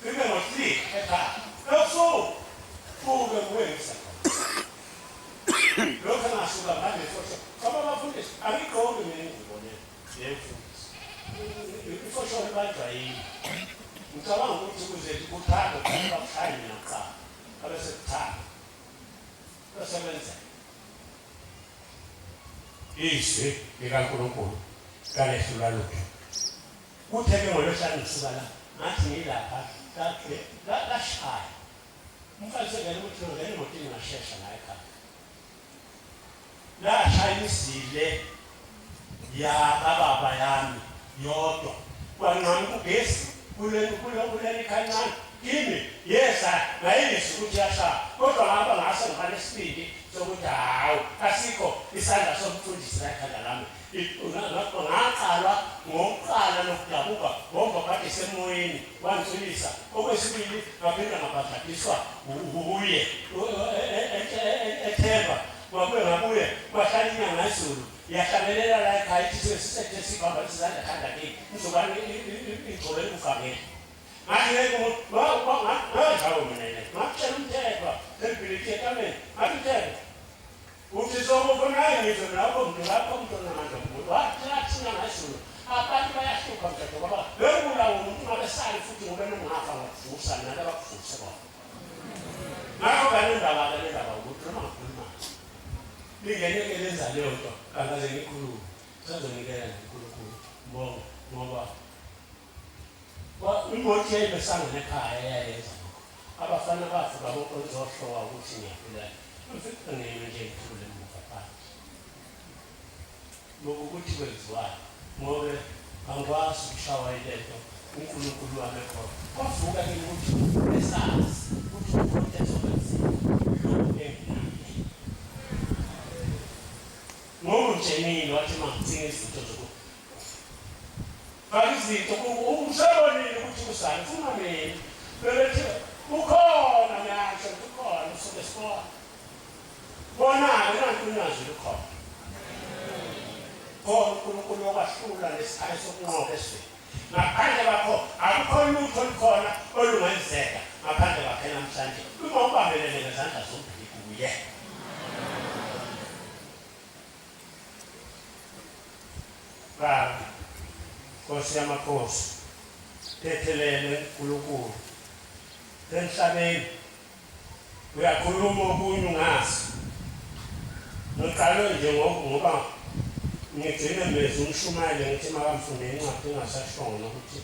kibe ngohlika ekhaya ebusuku kube kuwengisa lokho ngasuka manje futhi ngoba abafundisi angigqoki mina ngibone yemfundisi ifosho libanjwa yini ngicabanga ukuthi kuze kuthanda ukuba kushaya mina kuqala abese kuthanda basebenza izwi likaNkulunkulu kalehlula lutho kutheke ngolosihlanu ngisuka la ngathi ngilapha lashaya umfazi engene ukuthi ngene emotini ngashesha la ekhaya la shayisile ya baba yami yodwa kwanqani kugesi kuleni kancane kimi yesa ngayizwa ukuthi yasha kodwa ngaba ngase ngibale isibindi sokuthi hawu asikho isandla somfundisi la ekhanda lami ngaqalwa ngokuqala nokudabuka ngoba kade semoyeni wangitshilisa okwesibili ngaphinda ngabhadliswa uye ethemba ngabuye kwahlala inyanga yezulu yahlabelela la ekhaya ithi sesithe sibamba isizathu khanda kimi ngizobani igcobela ukufakela ngathi ngajawo mina ngakutshela umthetho sembhilithe ekameni ngathi umthetho uthi sokubonayo ngizwe lapho mntwana manje wathi inyanga yezulu abantu bayahluka mthetho ngoba bekulawo umuntu ngabesali futhi ngoba nengafa ngokuvusa nala bakuvuse bona ngakho ngalendaba ukuthi noma ngakhuluma lingeneke lenza leyo nto kangaze ngikhulume sazonikela uNkulunkulu ngoba imothi yayibesangena ekhaya yayenza abafana bafuka bozohlowa ukuthi ngiyaphila mfika nini nje ngithule emuva phansi lokuthi kwenziwayo ngobe angikwazi ukushawa ilento uNkulunkulu wami khona kwavuka ke ukuthi esazi ukuthi umuntu ezokwenziwa ngokunjenile wathi mangithinga izinto zokuthi izinto umsebonile ukuthi kusani ufuna mina bebethi ukhona ngasho ukhona usuke sikhona bona-ke nanti unazwi lukhona khona uNkulunkulu wakwahlula nesikhathi sokunqoba esweni ngaphandle bakho akukho lutho olukhona olungenzeka ngaphandle kwakhe namhlanje uma ubambelele ngezandla zombili kuye Baba Nkosi yamakhosi tethelele uNkulunkulu emhlabeni uyakhuluma okunye ungazi ngiqale nje ngoba ngigcine meze umshumayele ngithi makamfunde incwadi engasashongo ukuthi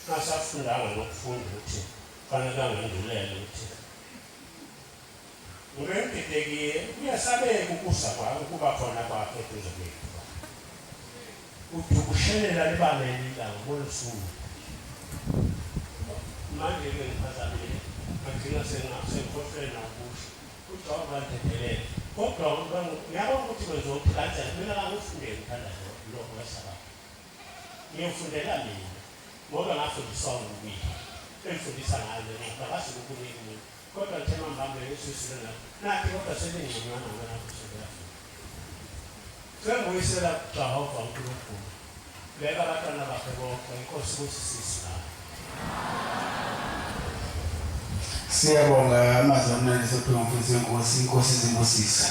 ngasafundanga nokufunda ukuthi kufanele angandulele ukuthi ngempidekile uyasabeka ukuba khona kwakhe eduze kwethu uthi ukushelela libangeni ilanga ngolisuku manje-ke ngiphazamile agcina sengikhohlwe nakusho uJehova wandedelela kodwa ngiyabona ukuthi kwezokuthi kanjani mina ngangifundele ngithanda lokho wesaba ngiyofundela mina ngoba ngafundiswa ngumile elifundisa ngayo ngakwazi ukukunika umuntu kodwa thema mbambe esusile nathi kodwa selingconywana ngona kusebenza sengiyisela kuJehova uNkulunkulu leka abantwana bakhe bonke inkosi kusisisi la siyabonga amazwi amnandi sophiwa mfundisi wenkosi inkosi izimbusisa